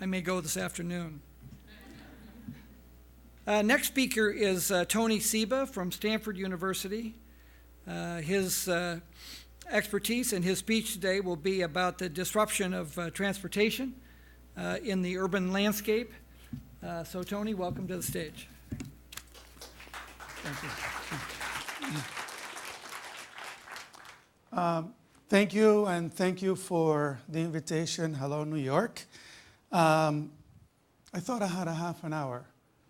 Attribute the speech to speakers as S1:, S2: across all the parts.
S1: I may go this afternoon. Next speaker is Tony Seba from Stanford University. His expertise and his speech today will be about the disruption of transportation in the urban landscape. So Tony, welcome to the stage.
S2: Thank you. Thank you, and thank you for the invitation. Hello, New York. I thought I had a half an hour,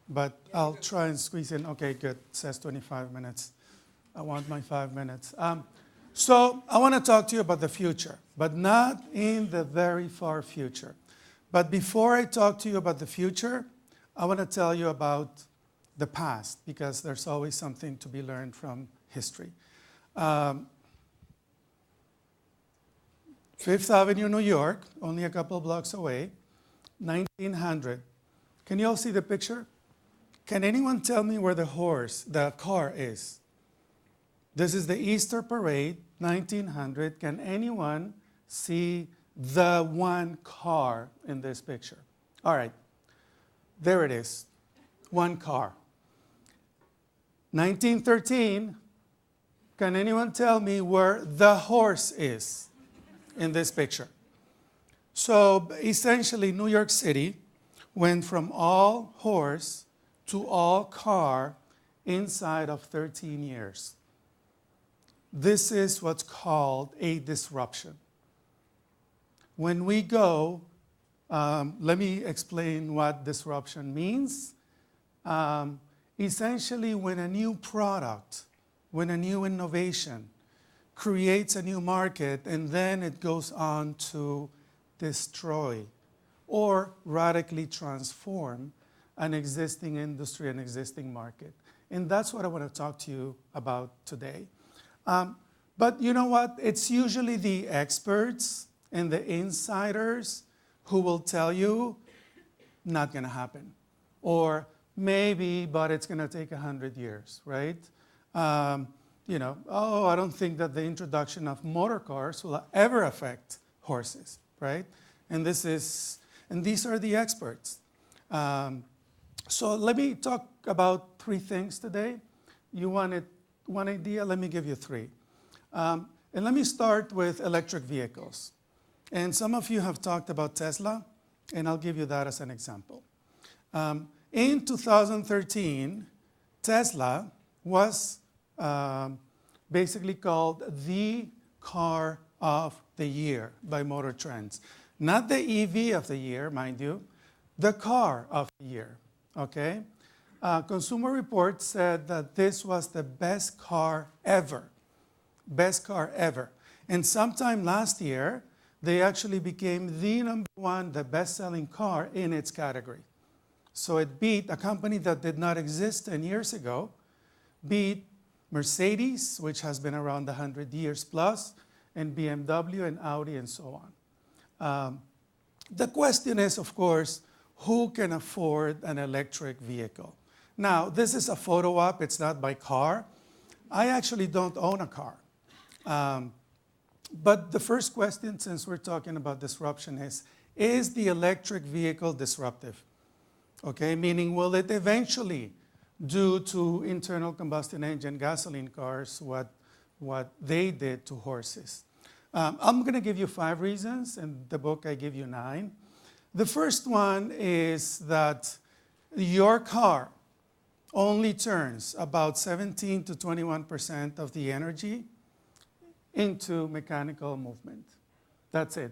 S2: but I'll try and squeeze in. Okay, good. It says 25 minutes. I want my 5 minutes. So I want to talk to you about the future, but not in the very far future. But before I talk to you about the future, I want to tell you about the past, because there's always something to be learned from history. Fifth Avenue, New York, only a couple blocks away, 1900. Can you all see the picture? Can anyone tell me where the car is? This is the Easter Parade, 1900. Can anyone see the one car in this picture? All right, there it is, one car. 1913, can anyone tell me where the horse is in this picture? So essentially, New York City went from all horse to all car inside of 13 years. This is what's called a disruption. When we go, let me explain what disruption means. Essentially, when a new product, when a new innovation creates a new market, and then it goes on to destroy or radically transform an existing industry, an existing market. And that's what I want to talk to you about today. But you know what? It's usually the experts and the insiders who will tell you, not going to happen. Or maybe, but it's going to take 100 years, right? I don't think that the introduction of motor cars will ever affect horses, right? And these are the experts. So let me talk about three things today. You wanted one idea? Let me give you three. And let me start with electric vehicles. And some of you have talked about Tesla, and I'll give you that as an example. In 2013, Tesla was basically called the car of the year by Motor Trends. Not the EV of the year, mind you, the car of the year, okay? Consumer Reports said that this was the best car ever. Best car ever. And sometime last year, they actually became the number one, the best-selling car in its category. So it beat a company that did not exist 10 years ago, beat Mercedes, which has been around 100 years plus, and BMW and Audi and so on. The question is, of course, who can afford an electric vehicle? Now, this is a photo op. It's not my car. I actually don't own a car. But the first question, since we're talking about disruption, is the electric vehicle disruptive? Okay, meaning will it eventually do to internal combustion engine gasoline cars what they did to horses? I'm going to give you 5 reasons. In the book, I give you 9. The first one is that your car only turns about 17 to 21% of the energy into mechanical movement. That's it.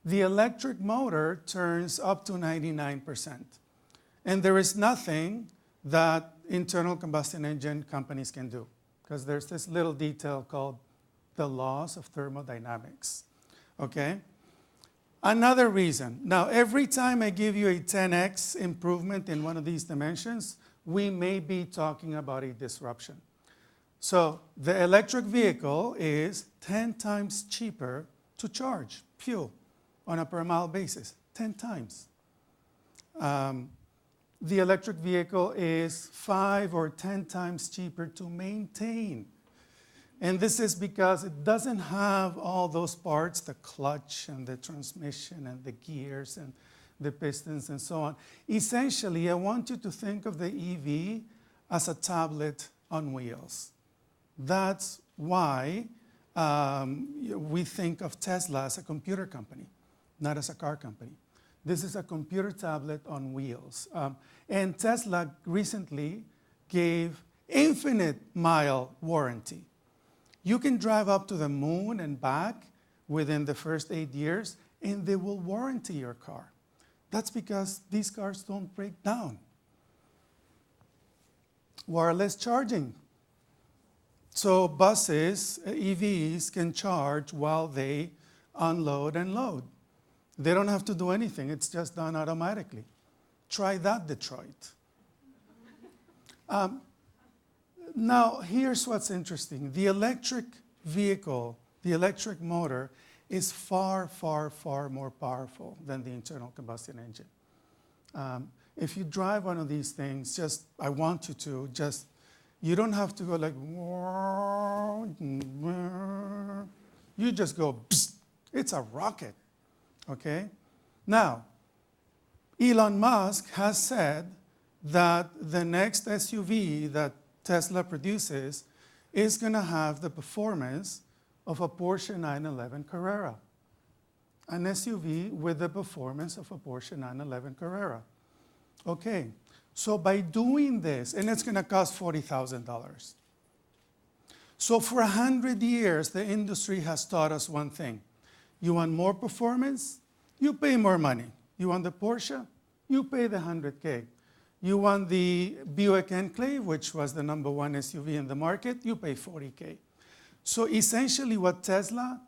S2: The electric motor turns up to 99%. And there is nothing that internal combustion engine companies can do, because there's this little detail called the laws of thermodynamics, okay? Another reason. Now, every time I give you a 10x improvement in one of these dimensions, we may be talking about a disruption. So the electric vehicle is 10 times cheaper to charge fuel on a per mile basis, 10 times. The electric vehicle is 5 or 10 times cheaper to maintain. And this is because it doesn't have all those parts, the clutch and the transmission and the gears and the pistons, and so on. Essentially, I want you to think of the EV as a tablet on wheels. That's why we think of Tesla as a computer company, not as a car company. This is a computer tablet on wheels. And Tesla recently gave infinite mile warranty. You can drive up to the moon and back within the first 8 years, and they will warranty your car. That's because these cars don't break down. Wireless charging. So buses, EVs, can charge while they unload and load. They don't have to do anything. It's just done automatically. Try that, Detroit. Now, here's what's interesting. The electric vehicle, the electric motor, is far, far, far more powerful than the internal combustion engine. If you drive one of these things, I want you to, you don't have to go like, you just go, psst, it's a rocket, okay? Now, Elon Musk has said that the next SUV that Tesla produces is going to have the performance of a Porsche 911 Carrera. An SUV with the performance of a Porsche 911 Carrera. Okay, so by doing this, and it's going to cost $40,000. So for 100 years, the industry has taught us one thing. You want more performance? You pay more money. You want the Porsche? You pay the 100K. You want the Buick Enclave, which was the #1 SUV in the market, you pay $40K. So essentially what Tesla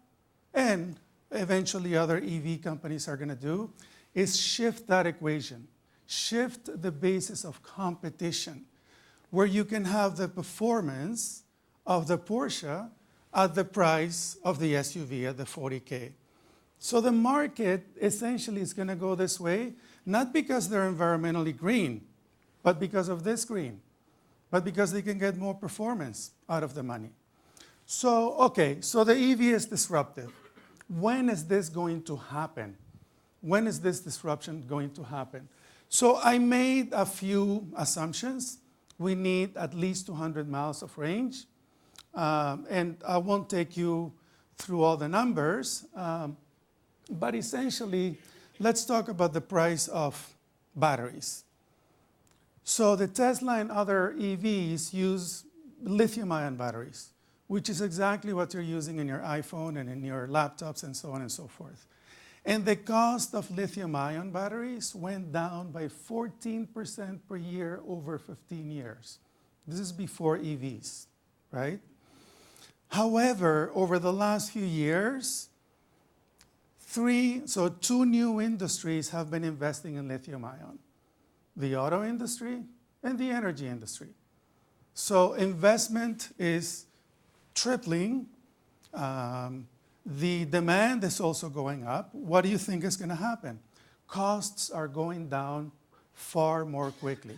S2: and eventually other EV companies are going to do is shift that equation, shift the basis of competition, where you can have the performance of the Porsche at the price of the SUV at the $40K. So the market essentially is going to go this way, not because they're environmentally green, but because of this green, but because they can get more performance out of the money. So, okay, so the EV is disruptive. When is this going to happen? When is this disruption going to happen? So I made a few assumptions. We need at least 200 miles of range. And I won't take you through all the numbers, but essentially, let's talk about the price of batteries. So the Tesla and other EVs use lithium-ion batteries, which is exactly what you're using in your iPhone and in your laptops and so on and so forth. And the cost of lithium-ion batteries went down by 14% per year over 15 years. This is before EVs, right? However, over the last few years, two new industries have been investing in lithium-ion. The auto industry and the energy industry. So investment is tripling. The demand is also going up. What do you think is going to happen? Costs are going down far more quickly.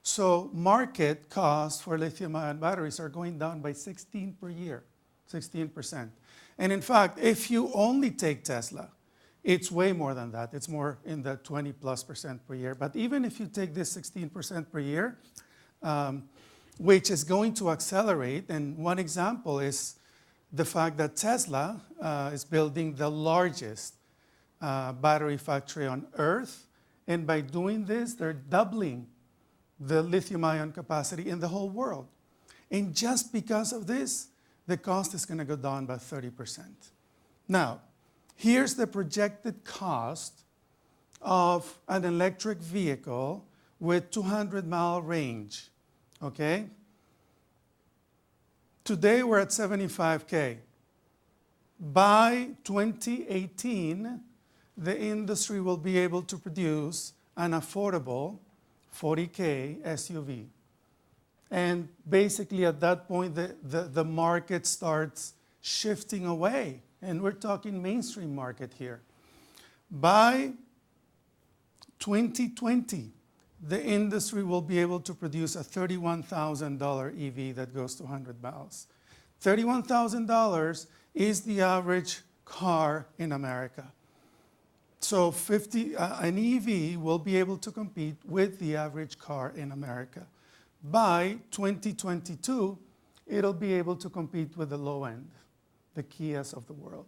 S2: So market costs for lithium-ion batteries are going down by 16% per year, 16%. And in fact, if you only take Tesla, it's way more than that. It's more in the 20+% per year. But even if you take this 16% per year, which is going to accelerate, and one example is the fact that Tesla is building the largest battery factory on Earth. And by doing this, they're doubling the lithium-ion capacity in the whole world. And just because of this, the cost is going to go down by 30%. Now, here's the projected cost of an electric vehicle with 200-mile range, okay? Today, we're at $75K. By 2018, the industry will be able to produce an affordable $40K SUV. And basically, at that point, the market starts shifting away. And we're talking mainstream market here. By 2020, the industry will be able to produce a $31,000 EV that goes to 100 miles. $31,000 is the average car in America. So an EV will be able to compete with the average car in America. By 2022, it'll be able to compete with the low end, the Kias of the world.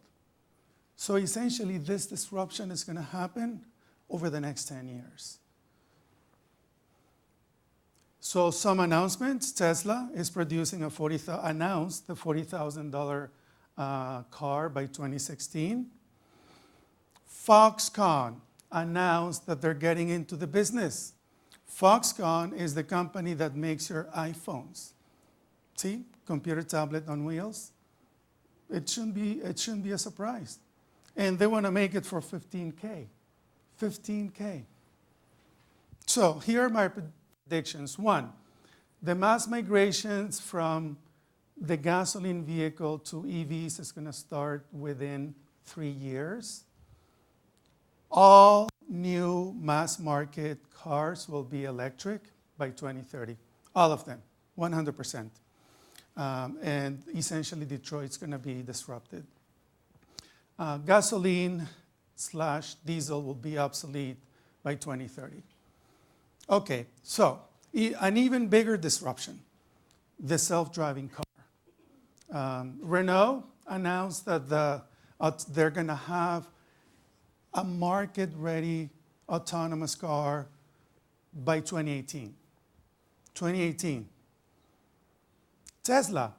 S2: So essentially, this disruption is going to happen over the next 10 years. So some announcements. Tesla is producing announced the $40,000 car by 2016. Foxconn announced that they're getting into the business. Foxconn is the company that makes your iPhones. See, computer tablet on wheels. It shouldn't be a surprise. And they want to make it for $15K. $15K. So here are my predictions. One, the mass migrations from the gasoline vehicle to EVs is going to start within 3 years. All new mass market cars will be electric by 2030. All of them, 100%. And essentially, Detroit's going to be disrupted. Gasoline/diesel will be obsolete by 2030. Okay, so an even bigger disruption, the self-driving car. Renault announced that they're going to have a market-ready autonomous car by 2018. 2018. Tesla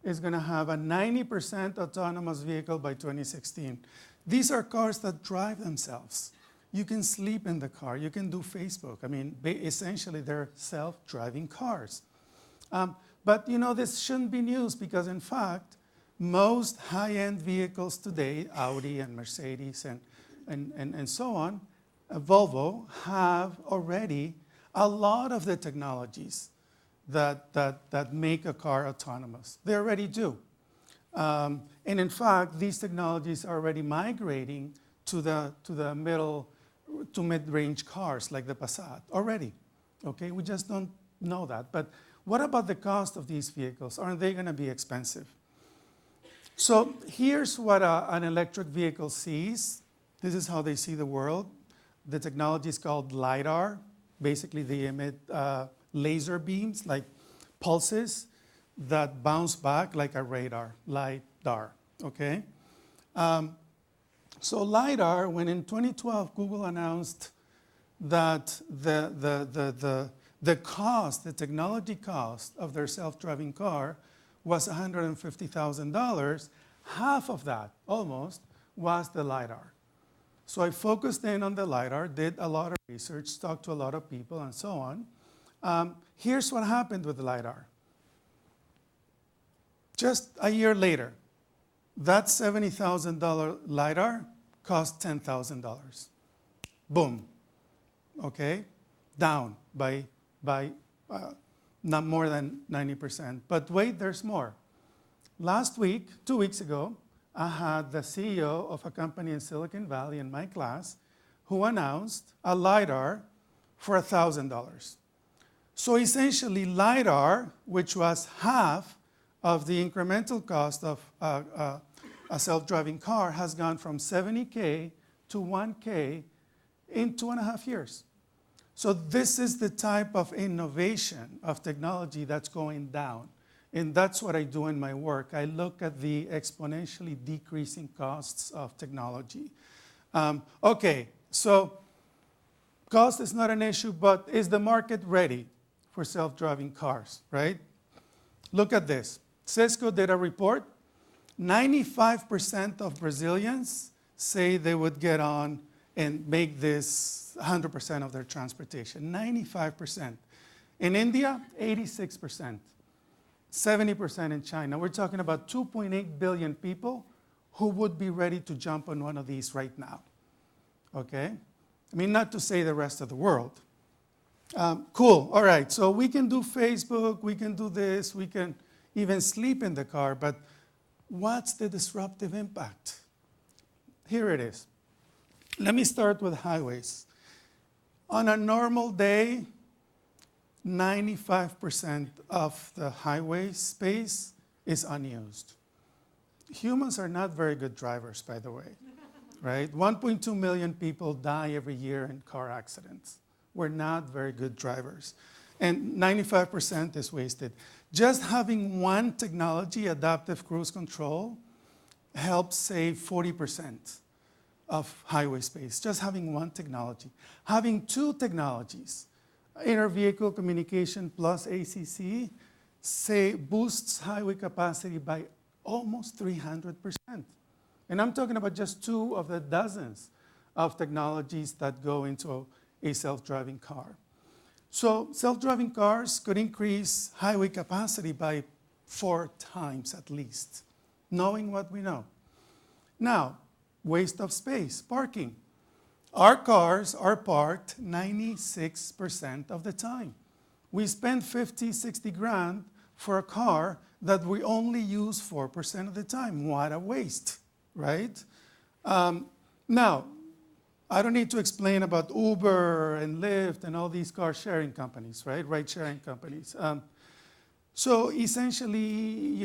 S2: is going to have a 90% autonomous vehicle by 2016. These are cars that drive themselves. You can sleep in the car. You can do Facebook. I mean, essentially, they're self-driving cars. But, this shouldn't be news because, in fact, most high-end vehicles today, Audi and Mercedes and so on, Volvo, have already a lot of the technologies that make a car autonomous. They already do. And in fact, these technologies are already migrating to mid-range cars like the Passat already. Okay, we just don't know that. But what about the cost of these vehicles? Aren't they going to be expensive? So here's what an electric vehicle sees. This is how they see the world. The technology is called LiDAR. Basically, they emit laser beams, like pulses, that bounce back like a radar, LiDAR, okay? So LiDAR, when in 2012, Google announced that the technology cost of their self-driving car was $150,000, half of that, almost, was the LiDAR. So I focused in on the LiDAR, did a lot of research, talked to a lot of people, and so on. Here's what happened with the LiDAR. Just a year later, that $70,000 LiDAR cost $10,000. Boom. Okay? Down by not more than 90%. But wait, there's more. Last week, 2 weeks ago, I had the CEO of a company in Silicon Valley in my class who announced a LiDAR for $1,000. So essentially, LiDAR, which was half of the incremental cost of a self-driving car, has gone from $70K to $1K in 2.5 years. So this is the type of innovation of technology that's going down. And that's what I do in my work. I look at the exponentially decreasing costs of technology. Okay, so cost is not an issue, but is the market ready for self-driving cars, right? Look at this. Cisco did a report. 95% of Brazilians say they would get on and make this 100% of their transportation. 95%. In India, 86%. 70% in China. We're talking about 2.8 billion people who would be ready to jump on one of these right now. Okay? I mean, not to say the rest of the world. Cool. All right. So we can do Facebook. We can do this. We can even sleep in the car. But what's the disruptive impact? Here it is. Let me start with highways. On a normal day, 95% of the highway space is unused. Humans are not very good drivers, by the way, right? 1.2 million people die every year in car accidents. We're not very good drivers. And 95% is wasted. Just having one technology, adaptive cruise control, helps save 40% of highway space. Just having one technology. Having two technologies, inter-vehicle communication plus ACC, boosts highway capacity by almost 300%. And I'm talking about just two of the dozens of technologies that go into a self-driving car. So self-driving cars could increase highway capacity by 4 times at least, knowing what we know. Now, waste of space, parking. Our cars are parked 96% of the time. We spend 50, 60 grand for a car that we only use 4% of the time. What a waste, right? Now, I don't need to explain about Uber and Lyft and all these car sharing companies, right? Ride sharing companies. So essentially,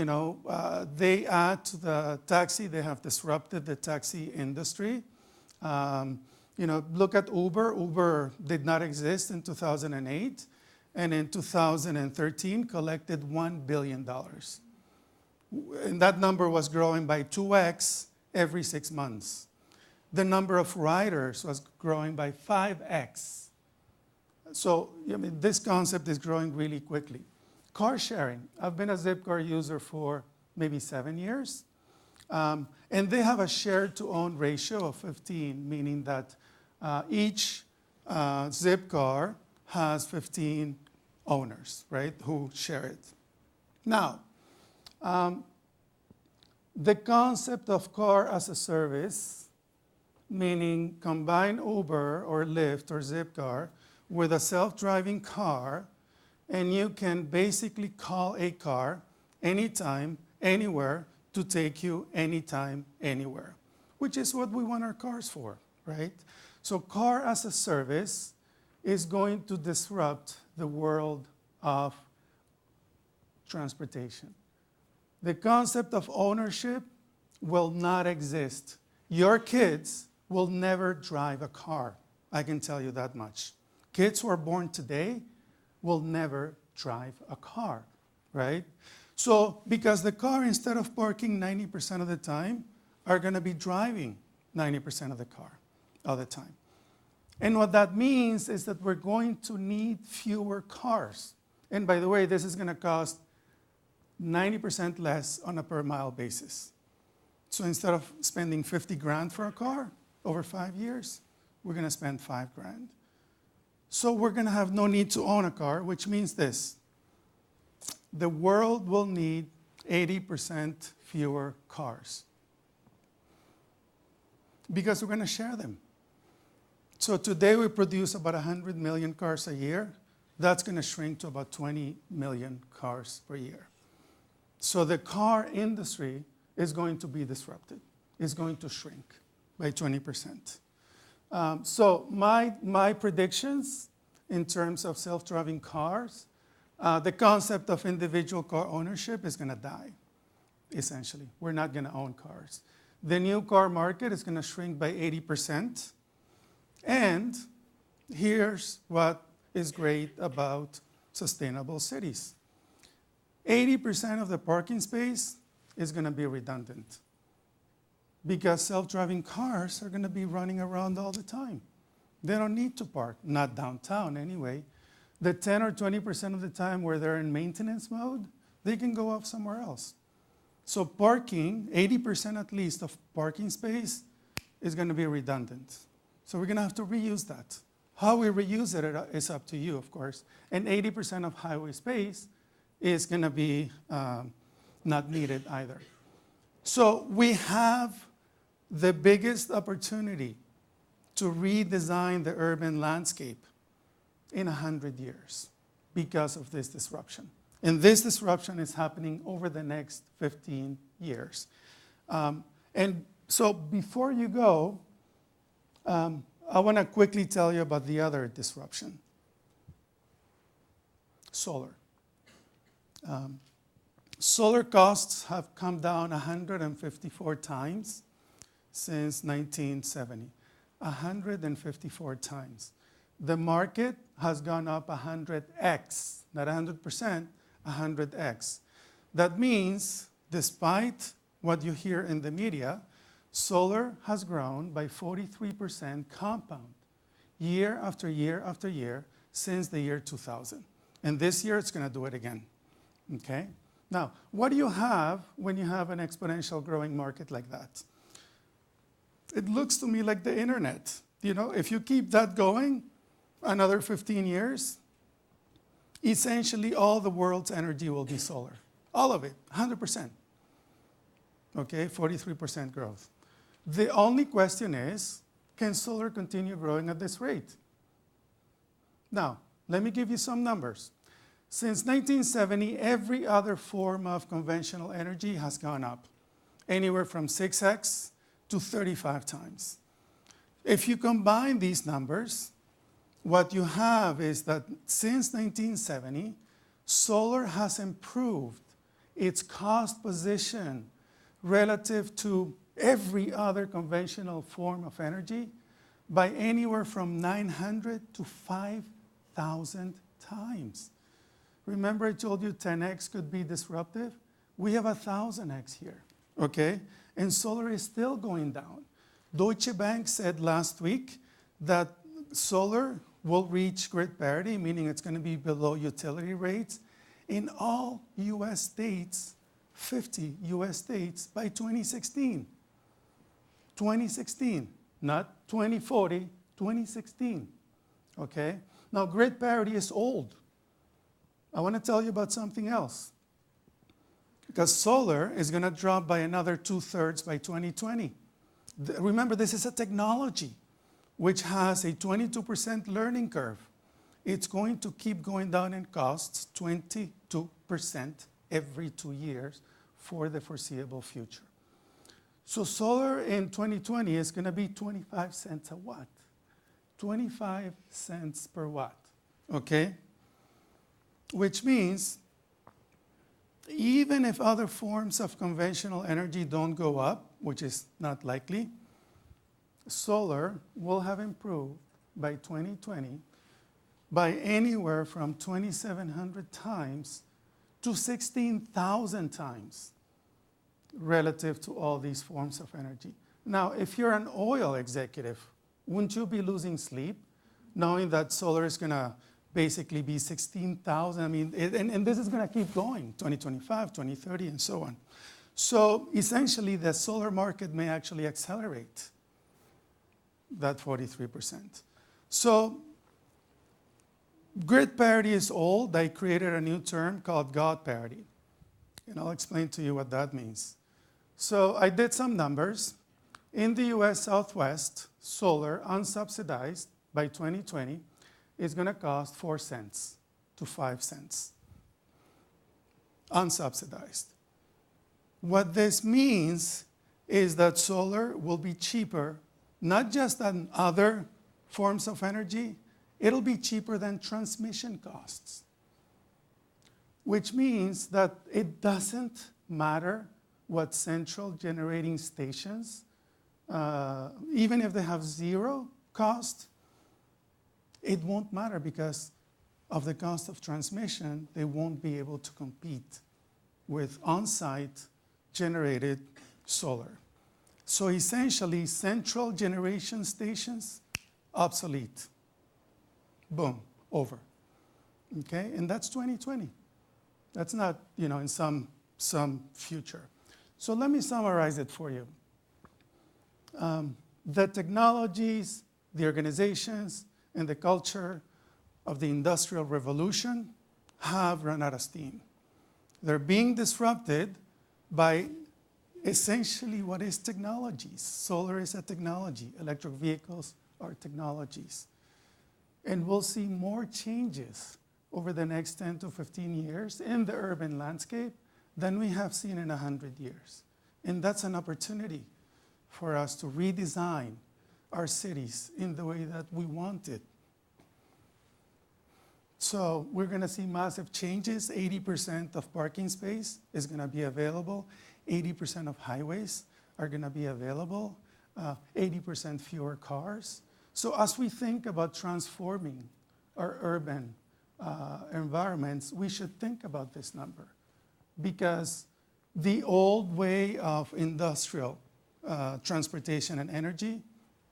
S2: they add to the taxi. They have disrupted the taxi industry. Look at Uber. Uber did not exist in 2008, and in 2013 collected $1 billion. And that number was growing by 2x every 6 months. The number of riders was growing by 5x. So this concept is growing really quickly. Car sharing. I've been a Zipcar user for maybe 7 years. And they have a share-to-own ratio of 15, meaning that each Zipcar has 15 owners, right, who share it. Now, the concept of car as a service, meaning combine Uber or Lyft or Zipcar with a self-driving car, and you can basically call a car anytime, anywhere, to take you anytime, anywhere, which is what we want our cars for, right? So car as a service is going to disrupt the world of transportation. The concept of ownership will not exist. Your kids will never drive a car. I can tell you that much. Kids who are born today will never drive a car, right? So because the car, instead of parking 90% of the time, are going to be driving 90% of the car all the time. And what that means is that we're going to need fewer cars. And by the way, this is going to cost 90% less on a per mile basis. So instead of spending 50 grand for a car over 5 years, we're going to spend 5 grand. So we're going to have no need to own a car, which means this. The world will need 80% fewer cars because we're going to share them. So today we produce about 100 million cars a year. That's going to shrink to about 20 million cars per year. So the car industry is going to be disrupted. It's going to shrink by 20%. So my predictions in terms of self-driving cars, the concept of individual car ownership is going to die, essentially. We're not going to own cars. The new car market is going to shrink by 80%. And here's what is great about sustainable cities. 80% of the parking space is going to be redundant because self-driving cars are going to be running around all the time. They don't need to park, not downtown anyway. The 10 or 20% of the time where they're in maintenance mode, they can go off somewhere else. So parking, 80% at least of parking space is going to be redundant. So we're going to have to reuse that. How we reuse it is up to you, of course. And 80% of highway space is going to be not needed either. So we have the biggest opportunity to redesign the urban landscape in 100 years because of this disruption. And this disruption is happening over the next 15 years. And so before you go, I want to quickly tell you about the other disruption. Solar. Solar costs have come down 154 times since 1970. 154 times. The market has gone up 100x, not 100%, 100x. That means, despite what you hear in the media, solar has grown by 43% compound, year after year after year, since the year 2000. And this year, it's going to do it again. Okay? Now, what do you have when you have an exponential growing market like that? It looks to me like the internet. You know, if you keep that going another 15 years, essentially all the world's energy will be solar. All of it, 100%. Okay, 43% growth. The only question is, can solar continue growing at this rate? Now, let me give you some numbers. Since 1970, every other form of conventional energy has gone up, anywhere from 6x to 35 times. If you combine these numbers, what you have is that since 1970, solar has improved its cost position relative to every other conventional form of energy by anywhere from 900 to 5,000 times. Remember I told you 10x could be disruptive? We have 1,000x here, okay? And solar is still going down. Deutsche Bank said last week that solar will reach grid parity, meaning it's going to be below utility rates in all US states, 50 US states by 2016. 2016, not 2040, 2016, okay? Now, grid parity is old. I want to tell you about something else. Because solar is going to drop by another 2/3 by 2020. Remember, this is a technology which has a 22% learning curve. It's going to keep going down in costs 22% every 2 years for the foreseeable future. So solar in 2020 is going to be 25 cents a watt. 25 cents per watt, okay? Which means even if other forms of conventional energy don't go up, which is not likely, solar will have improved by 2020 by anywhere from 2,700 times to 16,000 times relative to all these forms of energy. Now, if you're an oil executive, wouldn't you be losing sleep knowing that solar is going to basically be 16,000? I mean, and this is going to keep going, 2025, 2030, and so on. So essentially, the solar market may actually accelerate that 43%. So grid parity is old. I created a new term called God parity. And I'll explain to you what that means. So I did some numbers. In the US Southwest, solar, unsubsidized, by 2020, is going to cost 4 cents to 5 cents. Unsubsidized. What this means is that solar will be cheaper, not just than other forms of energy, it'll be cheaper than transmission costs. Which means that it doesn't matter what central generating stations, even if they have zero cost, it won't matter because of the cost of transmission, they won't be able to compete with on-site generated solar. So essentially, central generation stations, obsolete. Boom, over. Okay, and that's 2020. That's not, in some future. So let me summarize it for you. The technologies, the organizations, and the culture of the Industrial Revolution have run out of steam. They're being disrupted by essentially what is technologies. Solar is a technology. Electric vehicles are technologies. And we'll see more changes over the next 10 to 15 years in the urban landscape than we have seen in 100 years. And that's an opportunity for us to redesign our cities in the way that we want it. So we're going to see massive changes. 80% of parking space is going to be available. 80% of highways are going to be available. 80% fewer cars. So as we think about transforming our urban environments, we should think about this number, because the old way of industrial transportation and energy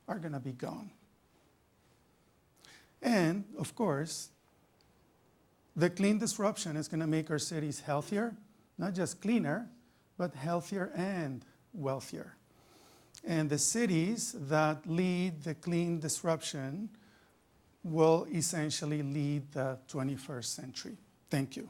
S2: are going to be gone. And, of course, the clean disruption is going to make our cities healthier, not just cleaner, but healthier and wealthier. And the cities that lead the clean disruption will essentially lead the 21st century. Thank you.